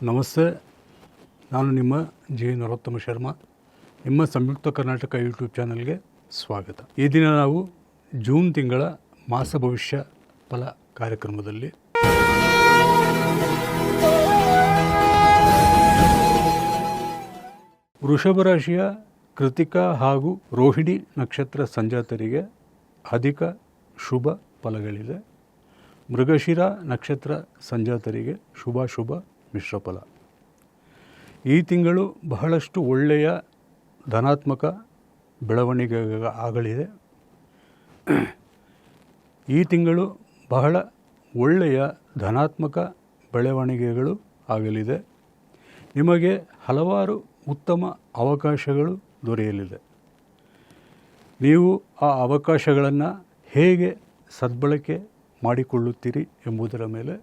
ನಮಸ್ತೆ, ನಾನು ನಿಮ್ಮ ಜಿ ನರೋತ್ತಮ ಶರ್ಮಾ. ನಿಮ್ಮ ಸಂಯುಕ್ತ ಕರ್ನಾಟಕ ಯೂಟ್ಯೂಬ್ ಚಾನಲ್ಗೆ ಸ್ವಾಗತ. ಈ ದಿನ ನಾವು ಜೂನ್ ತಿಂಗಳ ಮಾಸ ಭವಿಷ್ಯ ಫಲ ಕಾರ್ಯಕ್ರಮದಲ್ಲಿ ವೃಷಭ ರಾಶಿಯ ಕೃತಿಕಾ ಹಾಗೂ ರೋಹಿಣಿ ನಕ್ಷತ್ರ ಸಂಜಾತರಿಗೆ ಅಧಿಕ ಶುಭ ಫಲಗಳಿದೆ. ಮೃಗಶಿರ ನಕ್ಷತ್ರ ಸಂಜಾತರಿಗೆ ಶುಭ ಮಿಶ್ರ ಫಲ. ಈ ತಿಂಗಳು ಬಹಳಷ್ಟು ಒಳ್ಳೆಯ ಧನಾತ್ಮಕ ಬೆಳವಣಿಗೆ ಆಗಲಿದೆ. ಈ ತಿಂಗಳು ಬಹಳ ಒಳ್ಳೆಯ ಧನಾತ್ಮಕ ಬೆಳವಣಿಗೆಗಳು ಆಗಲಿದೆ. ನಿಮಗೆ ಹಲವಾರು ಉತ್ತಮ ಅವಕಾಶಗಳು ದೊರೆಯಲಿದೆ. ನೀವು ಆ ಅವಕಾಶಗಳನ್ನು ಹೇಗೆ ಸದ್ಬಳಕೆ ಮಾಡಿಕೊಳ್ಳುತ್ತೀರಿ ಎಂಬುದರ ಮೇಲೆ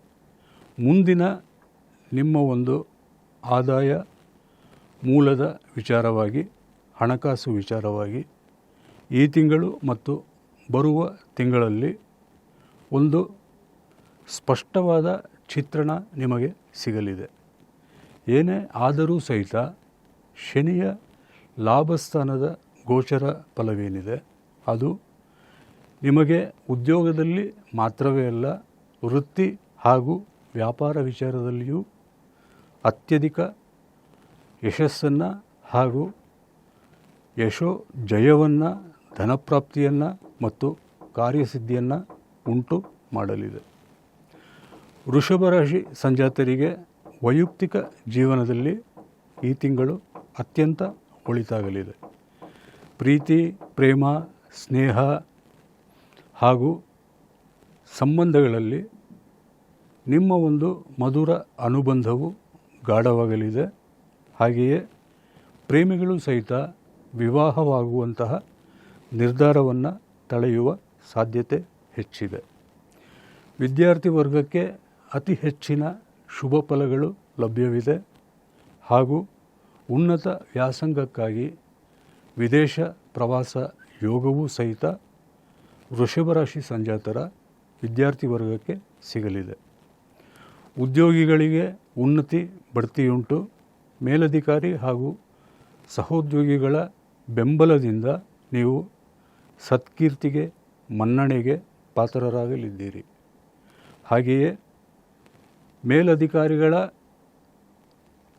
ಮುಂದಿನ ನಿಮ್ಮ ಒಂದು ಆದಾಯ ಮೂಲದ ವಿಚಾರವಾಗಿ, ಹಣಕಾಸು ವಿಚಾರವಾಗಿ ಈ ತಿಂಗಳು ಮತ್ತು ಬರುವ ತಿಂಗಳಲ್ಲಿ ಒಂದು ಸ್ಪಷ್ಟವಾದ ಚಿತ್ರಣ ನಿಮಗೆ ಸಿಗಲಿದೆ. ಏನೇ ಆದರೂ ಸಹಿತ ಶನಿಯ ಲಾಭಸ್ಥಾನದ ಗೋಚರ ಫಲವೇನಿದೆ ಅದು ನಿಮಗೆ ಉದ್ಯೋಗದಲ್ಲಿ ಮಾತ್ರವೇ ಅಲ್ಲ, ವೃತ್ತಿ ಹಾಗೂ ವ್ಯಾಪಾರ ವಿಚಾರದಲ್ಲಿಯೂ ಅತ್ಯಧಿಕ ಯಶಸ್ಸನ್ನು ಹಾಗೂ ಜಯವನ್ನು, ಧನಪ್ರಾಪ್ತಿಯನ್ನು ಮತ್ತು ಕಾರ್ಯಸಿದ್ಧಿಯನ್ನು ಉಂಟು ಮಾಡಲಿದೆ. ವೃಷಭ ರಾಶಿ ಸಂಜಾತರಿಗೆ ವೈಯಕ್ತಿಕ ಜೀವನದಲ್ಲಿ ಈ ತಿಂಗಳು ಅತ್ಯಂತ ಒಳಿತಾಗಲಿದೆ. ಪ್ರೀತಿ, ಪ್ರೇಮ, ಸ್ನೇಹ ಹಾಗೂ ಸಂಬಂಧಗಳಲ್ಲಿ ನಿಮ್ಮ ಒಂದು ಮಧುರ ಅನುಬಂಧವು ಗಾಢವಾಗಲಿದೆ. ಹಾಗೆಯೇ ಪ್ರೇಮಿಗಳು ಸಹಿತ ವಿವಾಹವಾಗುವಂತಹ ನಿರ್ಧಾರವನ್ನು ತಳೆಯುವ ಸಾಧ್ಯತೆ ಹೆಚ್ಚಿದೆ. ವಿದ್ಯಾರ್ಥಿ ವರ್ಗಕ್ಕೆ ಅತಿ ಹೆಚ್ಚಿನ ಶುಭ ಫಲಗಳು ಲಭ್ಯವಿದೆ ಹಾಗೂ ಉನ್ನತ ವ್ಯಾಸಂಗಕ್ಕಾಗಿ ವಿದೇಶ ಪ್ರವಾಸ ಯೋಗವೂ ಸಹಿತ ವೃಷಭ ರಾಶಿ ಸಂಜಾತರ ವಿದ್ಯಾರ್ಥಿ ವರ್ಗಕ್ಕೆ ಸಿಗಲಿದೆ. ಉದ್ಯೋಗಿಗಳಿಗೆ ಉನ್ನತಿ ಬಡ್ತಿಯುಂಟು. ಮೇಲಧಿಕಾರಿ ಹಾಗೂ ಸಹೋದ್ಯೋಗಿಗಳ ಬೆಂಬಲದಿಂದ ನೀವು ಸತ್ಕೀರ್ತಿಗೆ, ಮನ್ನಣೆಗೆ ಪಾತ್ರರಾಗಲಿದ್ದೀರಿ. ಹಾಗೆಯೇ ಮೇಲಧಿಕಾರಿಗಳ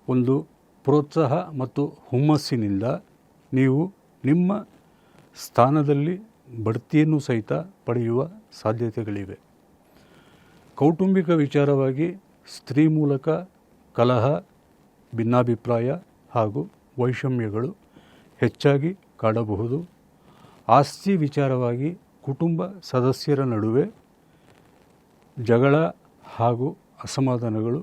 ಒಂದು ಪ್ರೋತ್ಸಾಹ ಮತ್ತು ಹುಮ್ಮಸ್ಸಿನಿಂದ ನೀವು ನಿಮ್ಮ ಸ್ಥಾನದಲ್ಲಿ ಬಡ್ತಿಯನ್ನು ಸಹಿತ ಪಡೆಯುವ ಸಾಧ್ಯತೆಗಳಿವೆ. ಕೌಟುಂಬಿಕ ವಿಚಾರವಾಗಿ ಸ್ತ್ರೀ ಮೂಲಕ ಕಲಹ, ಭಿನ್ನಾಭಿಪ್ರಾಯ ಹಾಗೂ ವೈಷಮ್ಯಗಳು ಹೆಚ್ಚಾಗಿ ಕಾಡಬಹುದು. ಆಸ್ತಿ ವಿಚಾರವಾಗಿ ಕುಟುಂಬ ಸದಸ್ಯರ ನಡುವೆ ಜಗಳ ಹಾಗೂ ಅಸಮಾಧಾನಗಳು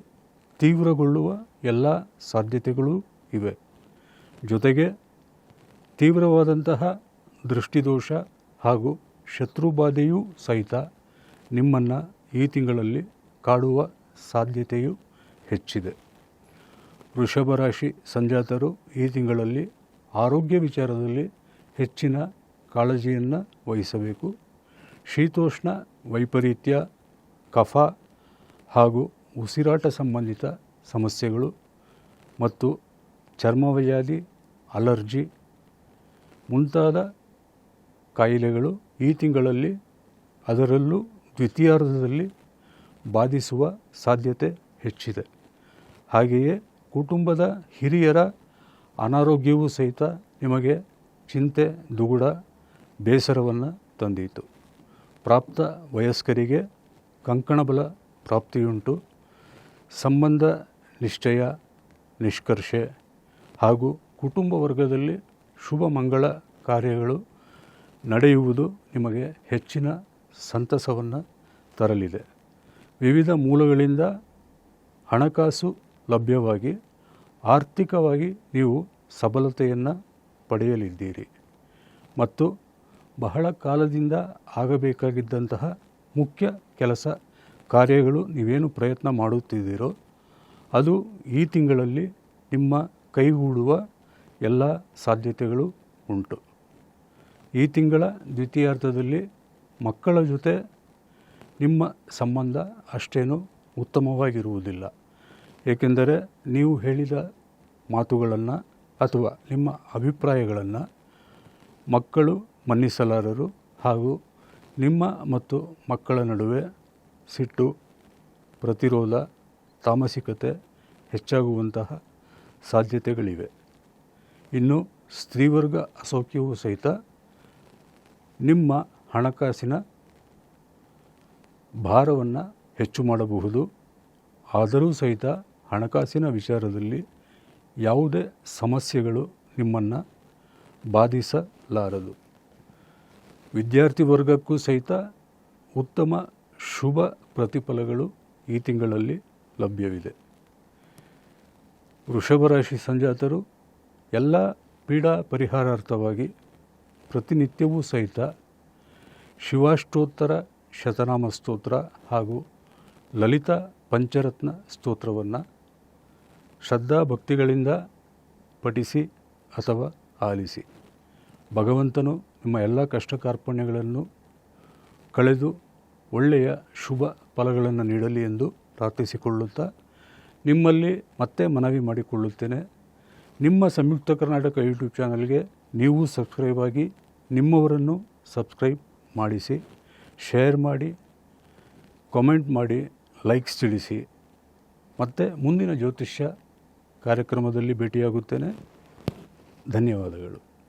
ತೀವ್ರಗೊಳ್ಳುವ ಎಲ್ಲ ಸಾಧ್ಯತೆಗಳೂ ಇವೆ. ಜೊತೆಗೆ ತೀವ್ರವಾದಂತಹ ದೃಷ್ಟಿದೋಷ ಹಾಗೂ ಶತ್ರುಬಾಧೆಯೂ ಸಹಿತ ನಿಮ್ಮನ್ನು ಈ ತಿಂಗಳಲ್ಲಿ ಕಾಡುವ ಸಾಧ್ಯತೆಯೂ ಹೆಚ್ಚಿದೆ. ವೃಷಭ ರಾಶಿ ಸಂಜಾತರು ಈ ತಿಂಗಳಲ್ಲಿ ಆರೋಗ್ಯ ವಿಚಾರದಲ್ಲಿ ಹೆಚ್ಚಿನ ಕಾಳಜಿಯನ್ನು ವಹಿಸಬೇಕು. ಶೀತೋಷ್ಣ ವೈಪರೀತ್ಯ, ಕಫ ಹಾಗೂ ಉಸಿರಾಟ ಸಂಬಂಧಿತ ಸಮಸ್ಯೆಗಳು ಮತ್ತು ಚರ್ಮವ್ಯಾಧಿ, ಅಲರ್ಜಿ ಮುಂತಾದ ಕಾಯಿಲೆಗಳು ಈ ತಿಂಗಳಲ್ಲಿ, ಅದರಲ್ಲೂ ದ್ವಿತೀಯಾರ್ಧದಲ್ಲಿ ಬಾಧಿಸುವ ಸಾಧ್ಯತೆ ಹೆಚ್ಚಿದೆ. ಹಾಗೆಯೇ ಕುಟುಂಬದ ಹಿರಿಯರ ಅನಾರೋಗ್ಯವೂ ಸಹಿತ ನಿಮಗೆ ಚಿಂತೆ, ದುಗುಡ, ಬೇಸರವನ್ನು ತಂದೀತು. ಪ್ರಾಪ್ತ ವಯಸ್ಕರಿಗೆ ಕಂಕಣಬಲ ಪ್ರಾಪ್ತಿಯುಂಟು. ಸಂಬಂಧ ನಿಶ್ಚಯ, ನಿಷ್ಕರ್ಷೆ ಹಾಗೂ ಕುಟುಂಬ ವರ್ಗದಲ್ಲಿ ಶುಭ ಮಂಗಳ ಕಾರ್ಯಗಳು ನಡೆಯುವುದು ನಿಮಗೆ ಹೆಚ್ಚಿನ ಸಂತಸವನ್ನು ತರಲಿದೆ. ವಿವಿಧ ಮೂಲಗಳಿಂದ ಹಣಕಾಸು ಲಭ್ಯವಾಗಿ ಆರ್ಥಿಕವಾಗಿ ನೀವು ಸಬಲತೆಯನ್ನು ಪಡೆಯಲಿದ್ದೀರಿ ಮತ್ತು ಬಹಳ ಕಾಲದಿಂದ ಆಗಬೇಕಾಗಿದ್ದಂತಹ ಮುಖ್ಯ ಕೆಲಸ ಕಾರ್ಯಗಳು ನೀವೇನು ಪ್ರಯತ್ನ ಮಾಡುತ್ತಿದ್ದೀರೋ ಅದು ಈ ತಿಂಗಳಲ್ಲಿ ನಿಮ್ಮ ಕೈಗೂಡುವ ಎಲ್ಲ ಸಾಧ್ಯತೆಗಳು ಉಂಟು. ಈ ತಿಂಗಳ ದ್ವಿತೀಯಾರ್ಧದಲ್ಲಿ ಮಕ್ಕಳ ಜೊತೆ ನಿಮ್ಮ ಸಂಬಂಧ ಅಷ್ಟೇನೂ ಉತ್ತಮವಾಗಿರುವುದಿಲ್ಲ. ಏಕೆಂದರೆ ನೀವು ಹೇಳಿದ ಮಾತುಗಳನ್ನು ಅಥವಾ ನಿಮ್ಮ ಅಭಿಪ್ರಾಯಗಳನ್ನು ಮಕ್ಕಳು ಮನ್ನಿಸಲಾರರು ಹಾಗೂ ನಿಮ್ಮ ಮತ್ತು ಮಕ್ಕಳ ನಡುವೆ ಸಿಟ್ಟು, ಪ್ರತಿರೋಧ, ತಾಮಸಿಕತೆ ಹೆಚ್ಚಾಗುವಂತಹ ಸಾಧ್ಯತೆಗಳಿವೆ. ಇನ್ನು ಸ್ತ್ರೀವರ್ಗ ಅಸೌಖ್ಯವೂ ಸಹಿತ ನಿಮ್ಮ ಹಣಕಾಸಿನ ಭಾರವನ್ನು ಹೆಚ್ಚು ಮಾಡಬಹುದು. ಆದರೂ ಸಹಿತ ಹಣಕಾಸಿನ ವಿಚಾರದಲ್ಲಿ ಯಾವುದೇ ಸಮಸ್ಯೆಗಳು ನಿಮ್ಮನ್ನು ಬಾಧಿಸಲಾರದು. ವಿದ್ಯಾರ್ಥಿ ವರ್ಗಕ್ಕೂ ಸಹಿತ ಉತ್ತಮ ಶುಭ ಪ್ರತಿಫಲಗಳು ಈ ತಿಂಗಳಲ್ಲಿ ಲಭ್ಯವಿದೆ. ವೃಷಭ ರಾಶಿ ಸಂಜಾತರು ಎಲ್ಲ ಪೀಡಾ ಪರಿಹಾರಾರ್ಥವಾಗಿ ಪ್ರತಿನಿತ್ಯವೂ ಸಹಿತ ಶಿವಾಷ್ಟೋತ್ತರ ಶತನಾಮ ಸ್ತೋತ್ರ ಹಾಗೂ ಲಲಿತಾ ಪಂಚರತ್ನ ಸ್ತೋತ್ರವನ್ನು ಶ್ರದ್ಧಾಭಕ್ತಿಗಳಿಂದ ಪಠಿಸಿ ಅಥವಾ ಆಲಿಸಿ. ಭಗವಂತನು ನಿಮ್ಮ ಎಲ್ಲ ಕಷ್ಟ ಕಾರ್ಪಣ್ಯಗಳನ್ನು ಕಳೆದು ಒಳ್ಳೆಯ ಶುಭ ಫಲಗಳನ್ನು ನೀಡಲಿ ಎಂದು ಪ್ರಾರ್ಥಿಸಿಕೊಳ್ಳುತ್ತಾ ನಿಮ್ಮಲ್ಲಿ ಮತ್ತೆ ಮನವಿ ಮಾಡಿಕೊಳ್ಳುತ್ತೇನೆ. ನಿಮ್ಮ ಸಂಯುಕ್ತ ಕರ್ನಾಟಕ ಯೂಟ್ಯೂಬ್ ಚಾನಲ್ಗೆ ನೀವು ಸಬ್ಸ್ಕ್ರೈಬ್ ಆಗಿ ನಿಮ್ಮವರನ್ನು ಸಬ್ಸ್ಕ್ರೈಬ್ ಮಾಡಿಸಿ, ಶೇರ್ ಮಾಡಿ, ಕಾಮೆಂಟ್ ಮಾಡಿ, ಲೈಕ್ಸ್ ತಿಳಿಸಿ. ಮತ್ತು ಮುಂದಿನ ಜ್ಯೋತಿಷ್ಯ ಕಾರ್ಯಕ್ರಮದಲ್ಲಿ ಭೇಟಿಯಾಗುತ್ತೇನೆ. ಧನ್ಯವಾದಗಳು.